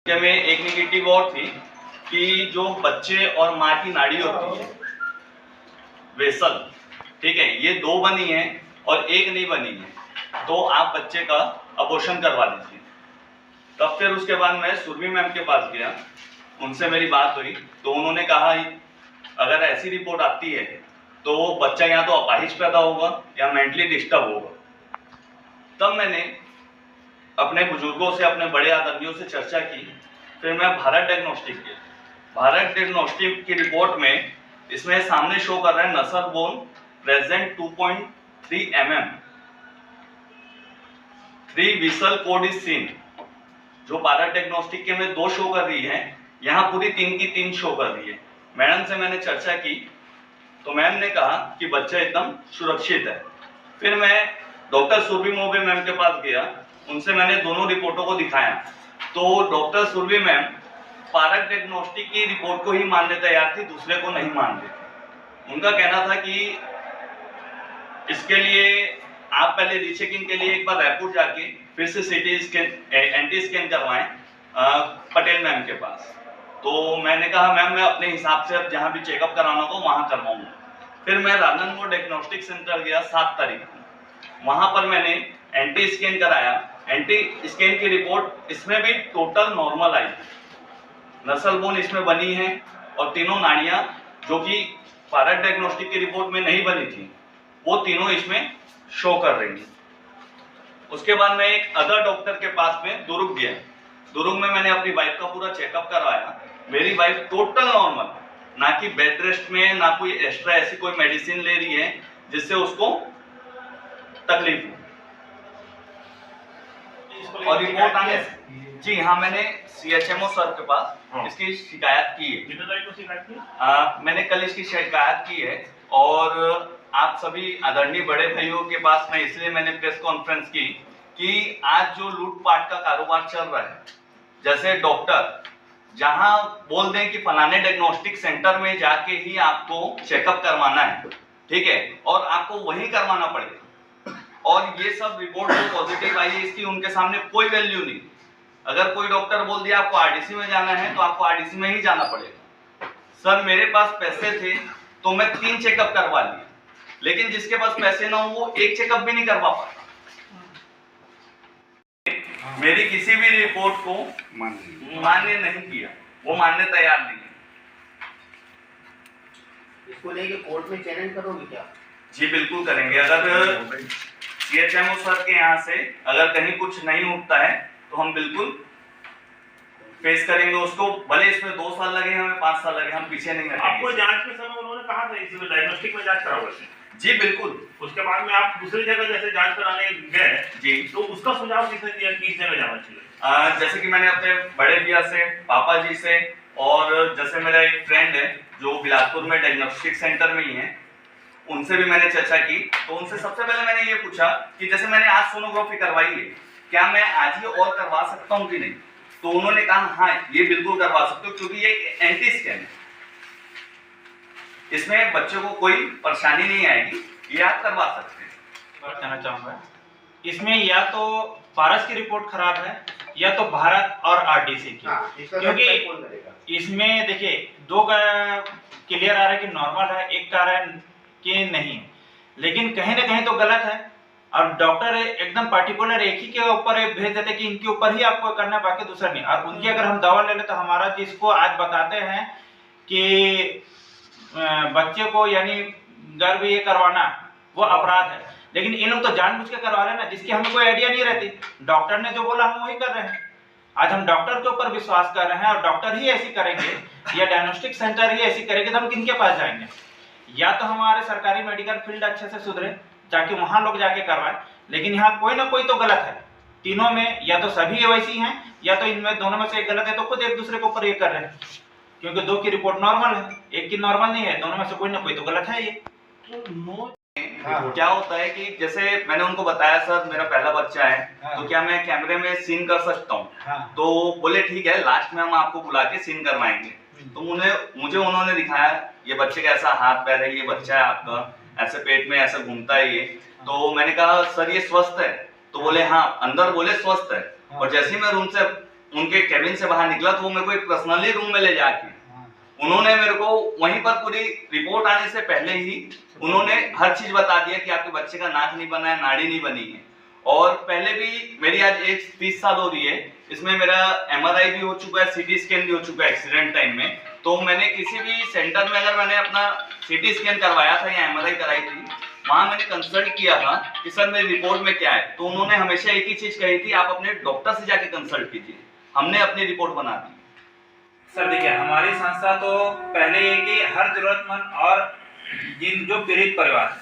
में एक निगेटिव और थी कि जो बच्चे और माँ की नाड़ी होती है वेसल, ठीक है, ये दो बनी है और एक नहीं बनी है, तो आप बच्चे का अबॉर्शन करवा दीजिए। तब फिर उसके बाद मैं सुरभि मैम के पास गया, उनसे मेरी बात हुई तो उन्होंने कहा अगर ऐसी रिपोर्ट आती है तो बच्चा या तो अपाहिज पैदा होगा या मेंटली डिस्टर्ब होगा। तब मैंने अपने बुजुर्गों से, अपने बड़े आदमियों से चर्चा की। फिर मैं भारत डायग्नोस्टिक गया। भारत डायग्नोस्टिक की रिपोर्ट में इसमें सामने शो कर रहा है नसल bone present 2.3 mm, 3 whistle code is seen. जो भारत डायग्नोस्टिक के में 2 शो कर रही है, यहाँ पूरी 3 की 3 शो कर रही है। मैडम से मैंने चर्चा की तो मैम ने कहा कि बच्चा एकदम सुरक्षित है। फिर मैं डॉक्टर सुरभि मोबे मैम के पास गया, उनसे मैंने दोनों रिपोर्टों को दिखाया तो doctor Surabhi ma'am Bharat diagnostic की रिपोर्ट को ही मानने तैयार थी, दूसरे को नहीं मान रही थी। उनका कहना था कि इसके लिए आप पहले रीचेकिंग के लिए एक बार रायपुर जाके फिर से सीटी स्कैन, एंटी स्कैन करवाएं पटेल मैम के पास। तो मैंने कहा मैम मैं अपने हिसाब से अब जहाँ भी चेकअप कराना होगा वहाँ करवाऊंगा। फिर मैं राजनंदपुर डायग्नोस्टिक सेंटर गया 7 तारीख को, वहाँ पर मैंने एंटी स्कैन कराया। एंटी स्कैन की रिपोर्ट इसमें भी टोटल नॉर्मल आई, नसल बोन इसमें बनी है और तीनों नाड़ियां जो कि भारत डायग्नोस्टिक की रिपोर्ट में नहीं बनी थी वो तीनों इसमें शो कर रही है। उसके बाद मैं एक अदर डॉक्टर के पास में दुर्ग गया। दुर्ग में मैंने अपनी वाइफ का पूरा चेकअप करवाया। मेरी वाइफ टोटल नॉर्मल, ना कि बेड रेस्ट में, ना कोई एक्स्ट्रा ऐसी कोई मेडिसिन ले रही है जिससे उसको तकलीफ हो। और रिपोर्ट आने, जी हाँ, मैंने CHMO सर के पास इसकी शिकायत की है। कितने तारीख को शिकायत की? मैंने कल इसकी शिकायत की है और आप सभी आदरणीय बड़े भाइयों के पास में इसलिए मैंने प्रेस कॉन्फ्रेंस की कि आज जो लूटपाट का कारोबार चल रहा है, जैसे डॉक्टर जहां बोल दें कि फलाने डायग्नोस्टिक सेंटर में जाके ही आपको चेकअप करवाना है, ठीक है, और आपको वहीं करवाना पड़ेगा, और ये सब रिपोर्ट जो पॉजिटिव आई है इसकी उनके सामने कोई वैल्यू नहीं। अगर कोई डॉक्टर बोल दिया आपको RDC में जाना है तो आपको RDC में ही जाना पड़ेगा। सर मेरे पास पैसे थे तो मैं 3 चेकअप करवा लिए, लेकिन जिसके पास पैसे ना हो वो एक चेकअप भी नहीं करवा पाता। मेरी किसी भी रिपोर्ट को मान्य नहीं किया, वो मानने तैयार नहीं है। इसको लेके कोर्ट में चैलेंज करोगे क्या? जी बिल्कुल करेंगे। अगर CHMO सर के यहाँ से अगर कहीं कुछ नहीं उठता है तो हम बिल्कुल फेस करेंगे उसको, भले इसमें 2 साल लगे हमें, 5 साल लगे, हम पीछे नहीं हटेंगे। आपको जांच के समय उन्होंने कहा था इसमें डायग्नोस्टिक में जांच कराओ। जी बिल्कुल। उसके बाद में आप दूसरी जगह जैसे जांच कराने गए जी, तो उसका सुझाव किसने दिया कि इस जगह जाना चाहिए? जैसे कि मैंने अपने बड़े भैया से, पापा जी से, और जैसे मेरा एक फ्रेंड है जो बिलासपुर में डायग्नोस्टिक सेंटर में ही है, उनसे भी मैंने चर्चा की। तो उनसे सबसे पहले मैंने ये पूछा कि जैसे मैंने आज सोनोग्राफी करवाई है, क्या मैं आज ही और करवा सकता हूँ कि नहीं? तो उन्होंने कहा हाँ ये बिल्कुल करवा सकते हो, क्योंकि ये एंटी स्कैन है, इसमें बच्चों को कोई परेशानी नहीं आएगी, ये आप करवा सकते हैं। कहना चाहूंगा इसमें या तो पारस की रिपोर्ट खराब है या तो भारत और RDC की, क्योंकि इसमें देखिए 2 का क्लियर आ रहा है कि नॉर्मल है, एक का आ रहा है कि नहीं, लेकिन कहीं ना कहीं तो गलत है। और डॉक्टर एकदम पर्टिकुलर एक ही के ऊपर भेज देते कि इनके ऊपर ही आपको करना है, बाकी दूसरा नहीं। और उनकी अगर हम दवा ले लें तो हमारा जिसको आज बताते हैं कि बच्चे को यानी गर्भ ये करवाना वो अपराध है, लेकिन इन लोग तो जानबूझ के करवा रहे हैं ना, जिसकी हमें कोई आइडिया नहीं रहती। डॉक्टर ने जो बोला हम वही कर रहे हैं। आज हम डॉक्टर के ऊपर विश्वास कर रहे हैं और डॉक्टर ही ऐसी करेंगे या डायग्नोस्टिक सेंटर ही ऐसी करेंगे तो हम किनके पास जाएंगे? या तो हमारे सरकारी मेडिकल फील्ड अच्छे से सुधरे ताकि वहां लोग जाके करवाएं, लेकिन यहाँ कोई ना कोई तो गलत है तीनों में, या तो सभी वैसी हैं या तो इनमें दोनों में से एक गलत है, तो खुद एक दूसरे के ऊपर ये कर रहे हैं, क्योंकि 2 की रिपोर्ट नॉर्मल है, एक की नॉर्मल नहीं है, दोनों में से कोई ना कोई तो गलत है। ये क्या होता है कि जैसे मैंने उनको बताया सर मेरा पहला बच्चा है, तो क्या मैं कैमरे में सीन कर सकता हूँ? तो बोले ठीक है, लास्ट में हम आपको बुला के सीन करवाएंगे। तो मुझे उन्होंने दिखाया ये बच्चे का ऐसा हाथ पैर है, ये बच्चा है आपका, ऐसे पेट में ऐसे घूमता है ये। तो मैंने कहा सर ये स्वस्थ है? तो बोले हाँ, अंदर बोले स्वस्थ है। और जैसे ही मैं रूम से उनके कैबिन से बाहर निकला तो वो मेरे को एक पर्सनली रूम में ले जाके उन्होंने मेरे को वहीं पर पूरी रिपोर्ट आने से पहले ही उन्होंने हर चीज बता दिया कि आपके बच्चे का नाक नहीं बना है, नाड़ी नहीं बनी है। और पहले भी मेरी आज एज 30 साल हो रही है, इसमें मेरा MRI भी हो चुका है, CT स्कैन भी हो चुका है एक्सीडेंट टाइम में। तो मैंने किसी भी सेंटर में अगर मैंने अपना CT स्कैन करवाया था या MRI कराई थी, वहां मैंने कंसल्ट किया था कि सर मेरी रिपोर्ट में क्या है, तो उन्होंने हमेशा एक ही चीज कही थी, आप अपने डॉक्टर से जाके कंसल्ट कीजिए। हमने अपनी रिपोर्ट बना दी। सर देखिए, हमारी संस्था तो पहले ये कि हर जरूरतमंद और जिन जो पीड़ित परिवार,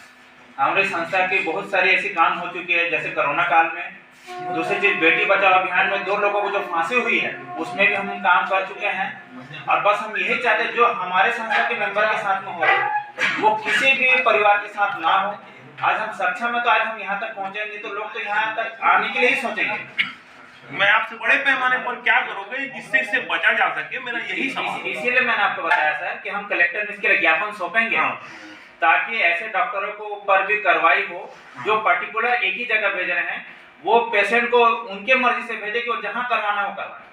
हमारी संस्था की बहुत सारी ऐसी काम हो चुकी है, जैसे कोरोना काल में। दूसरी चीज, बेटी बचाओ अभियान में 2 लोगों को जो फांसी हुई है उसमें भी हम काम कर चुके हैं। और बस हम यही चाहते हैं जो हमारे संस्था के मेंबर के साथ में हो वो किसी भी परिवार के साथ ना हो। आज हम सक्षम है तो आज हम यहाँ तक पहुँचे, नहीं तो लोग तो यहाँ तक आने के लिए ही सोचेंगे। मैं आपसे बड़े पैमाने पर क्या करोगे जिससे इससे बचा जा सके, मेरा यही सवाल है। इसीलिए मैंने आपको बताया सर कि हम कलेक्टर में इसके लिए ज्ञापन सौंपेंगे ताकि ऐसे डॉक्टरों को ऊपर भी कार्रवाई हो जो पर्टिकुलर एक ही जगह भेज रहे हैं, वो पेशेंट को उनके मर्जी से भेजे कि वो जहां करवाना हो करवाए।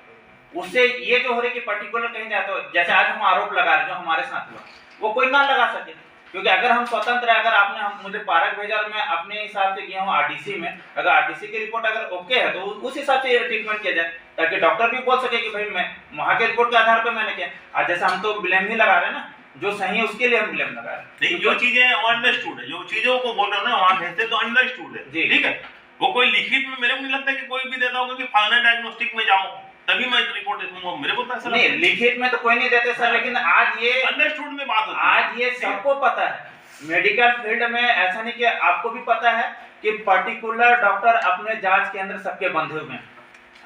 उससे ये जो हो रही कि पर्टिकुलर कहीं जाते हो, जैसे आज हम आरोप लगा रहे हैं जो हमारे साथ हुआ, वो कोई ना लगा सके। क्योंकि अगर हम स्वतंत्र है, अगर आपने मुझे पारक भेजा और मैं अपने हिसाब से गया हूँ RDC में, अगर RDC की रिपोर्ट अगर ओके है तो उस हिसाब से ट्रीटमेंट किया जाए, ताकि डॉक्टर भी बोल सके कि भाई मैं वहाँ के रिपोर्ट के आधार पर मैंने किया। आज जैसे हम तो ब्लेम ही लगा रहे हैं ना, जो सही है उसके लिए हम ब्लेम लगा रहे हैं। नहीं, जो चीजें अंडरस्टूड है, जो चीजों को बोल रहे हो ना वहाँ भेजते तो अंडरस्टूड है, ठीक है। वो कोई लिखित में मेरे को नहीं लगता कि कोई भी देता होगा कि फाइनल डायग्नोस्टिक में जाओ तभी मैं रिपोर्ट देखूंगा, मेरे को तो ऐसा नहीं, लिखित में तो कोई नहीं देते सर, लेकिन आज ये अंडरस्टूड में बात होती है। आज ये सबको पता है, मेडिकल फील्ड में ऐसा नहीं कि आपको भी पता है कि पर्टिकुलर डॉक्टर अपने जांच के अंदर सबके बंधे हुए हैं।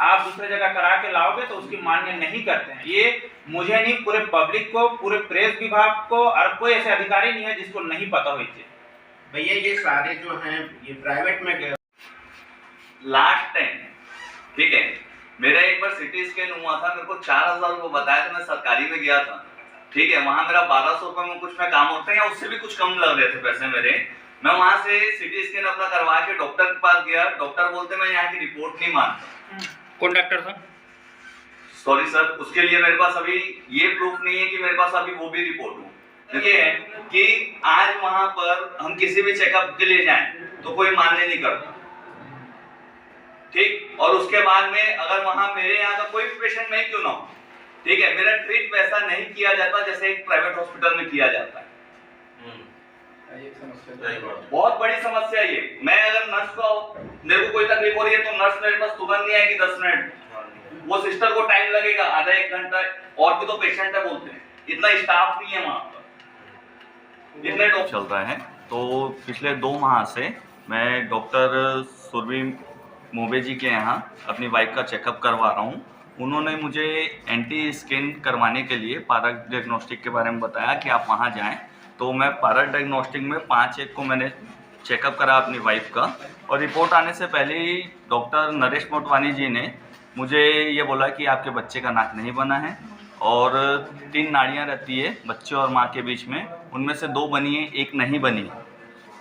आप दूसरे जगह करा के लाओगे तो उसकी मान्य नहीं करते हैं। ये मुझे नहीं, पूरे पब्लिक को, पूरे प्रेस विभाग को, और कोई ऐसे अधिकारी नहीं है जिसको नहीं पता हो चीज। भैया ये सारे जो हैं ये प्राइवेट में लास्ट टाइम, ठीक है, मेरा एक बार CT स्कैन हुआ था, मेरे को 4000 रुपये बताया था, मैं सरकारी में गया था, ठीक है। वहां मेरा 1200 रुपये में कुछ में काम होता है या उससे भी कुछ कम लग रहे थे पैसे मेरे। मैं वहां से CT स्कैन अपना करवा के डॉक्टर के पास गया, डॉक्टर बोलते मैं यहाँ की रिपोर्ट नहीं मानता। कौन डॉक्टर था? सॉरी सर, उसके लिए मेरे पास अभी ये प्रूफ नहीं है कि मेरे पास अभी वो भी रिपोर्ट हो। ये है कि आज वहां पर हम किसी भी चेकअप के लिए जाएं तो कोई मान्य नहीं करता, ठीक। और उसके बाद में अगर वहां मेरे यहाँ का कोई पेशेंट नहीं क्यों ना हो, ठीक है, मेरा ट्रीट वैसा नहीं किया जाता जैसे एक प्राइवेट हॉस्पिटल में किया जाता है। बहुत बड़ी समस्या ये। मैं अगर नर्स को, मेरे को कोई तकलीफ हो रही है तो नर्स मेरे पास तुरंत नहीं आएगी 10 मिनट, वो सिस्टर को टाइम लगेगा आधा 1 घंटा, और भी तो पेशेंट है बोलते हैं, इतना स्टाफ नहीं है वहां पर, इतने टॉप चल रहा है। तो पिछले 2 माह से मैं डॉक्टर सुरभि मोबे जी के यहाँ अपनी वाइफ का चेकअप करवा रहा हूँ। उन्होंने मुझे एंटी स्कैन करवाने के लिए पारक डायग्नोस्टिक के बारे में बताया कि आप वहाँ जाएं। तो मैं पारक डायग्नोस्टिक में 5/1 को मैंने चेकअप करा अपनी वाइफ का, और रिपोर्ट आने से पहले ही डॉक्टर नरेश मोटवानी जी ने मुझे ये बोला कि आपके बच्चे का नाक नहीं बना है, और 3 नाड़ियाँ रहती है बच्चे और माँ के बीच में, उनमें से 2 बनी है, 1 नहीं बनी,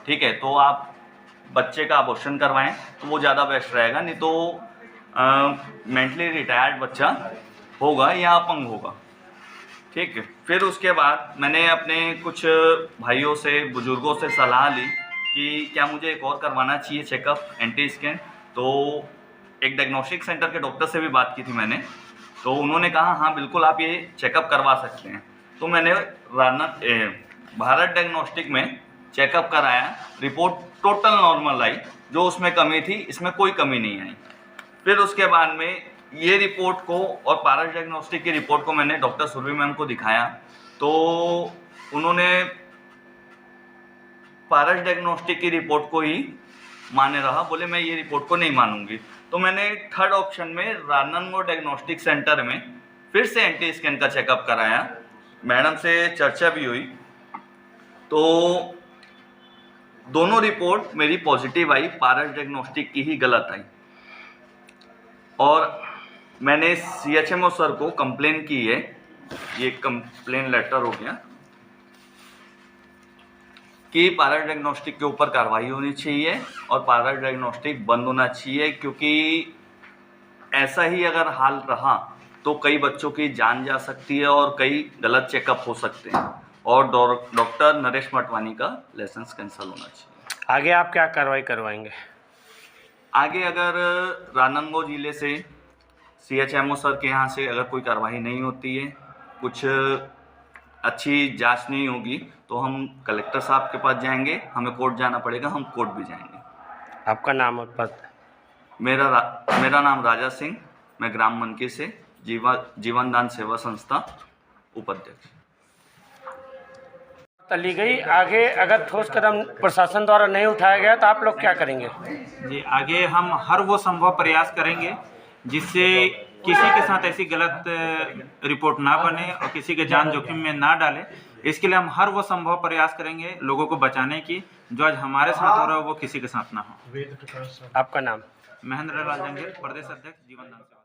ठीक है। तो आप बच्चे का अबॉर्शन करवाएं तो वो ज़्यादा बेस्ट रहेगा, नहीं तो मेंटली रिटायर्ड बच्चा होगा या अपंग होगा, ठीक है। फिर उसके बाद मैंने अपने कुछ भाइयों से, बुजुर्गों से सलाह ली कि क्या मुझे एक और करवाना चाहिए चेकअप एंटी स्कैन। तो एक डायग्नोस्टिक सेंटर के डॉक्टर से भी बात की थी मैंने, तो उन्होंने कहा हाँ बिल्कुल आप ये चेकअप करवा सकते हैं। तो मैंने भारत डायग्नोस्टिक में चेकअप कराया, रिपोर्ट टोटल नॉर्मल आई, जो उसमें कमी थी इसमें कोई कमी नहीं आई। फिर उसके बाद में ये रिपोर्ट को और पारस डायग्नोस्टिक की रिपोर्ट को मैंने डॉक्टर सुरभि मैम को दिखाया, तो उन्होंने पारस डायग्नोस्टिक की रिपोर्ट को ही माने रहा, बोले मैं ये रिपोर्ट को नहीं मानूंगी। तो मैंने थर्ड ऑप्शन में राजनांदगांव डायग्नोस्टिक सेंटर में फिर से एंटी स्कैन का चेकअप कराया, मैडम से चर्चा भी हुई, तो दोनों रिपोर्ट मेरी पॉजिटिव आई, पारस डायग्नोस्टिक की ही गलत आई। और मैंने CHMO सर को कंप्लेन की है, ये कंप्लेन लेटर हो गया कि पारस डायग्नोस्टिक के ऊपर कार्रवाई होनी चाहिए और पारस डायग्नोस्टिक बंद होना चाहिए, क्योंकि ऐसा ही अगर हाल रहा तो कई बच्चों की जान जा सकती है और कई गलत चेकअप हो सकते हैं और डॉक्टर नरेश मटवानी का लाइसेंस कैंसिल होना चाहिए। आगे आप क्या कार्रवाई करवाएंगे? आगे अगर राजनांदगांव जिले से CHMO सर के यहाँ से अगर कोई कार्रवाई नहीं होती है, कुछ अच्छी जांच नहीं होगी, तो हम कलेक्टर साहब के पास जाएंगे, हमें कोर्ट जाना पड़ेगा, हम कोर्ट भी जाएंगे। आपका नाम और पद? मेरा नाम राजा सिंह, मैं ग्राम मनकी से जीवन दान सेवा संस्था उपाध्यक्ष। ली गई, आगे अगर ठोस कदम प्रशासन द्वारा नहीं उठाया गया तो आप लोग क्या करेंगे? जी, आगे हम हर वो संभव प्रयास करेंगे जिससे किसी के साथ ऐसी गलत रिपोर्ट ना बने और किसी के जान जोखिम में ना डाले। इसके लिए हम हर वो संभव प्रयास करेंगे लोगों को बचाने की, जो आज हमारे साथ हो रहा है वो किसी के साथ ना हो। आपका नाम? महेंद्र लाल जंगीर, प्रदेश अध्यक्ष जीवन दान सेवा।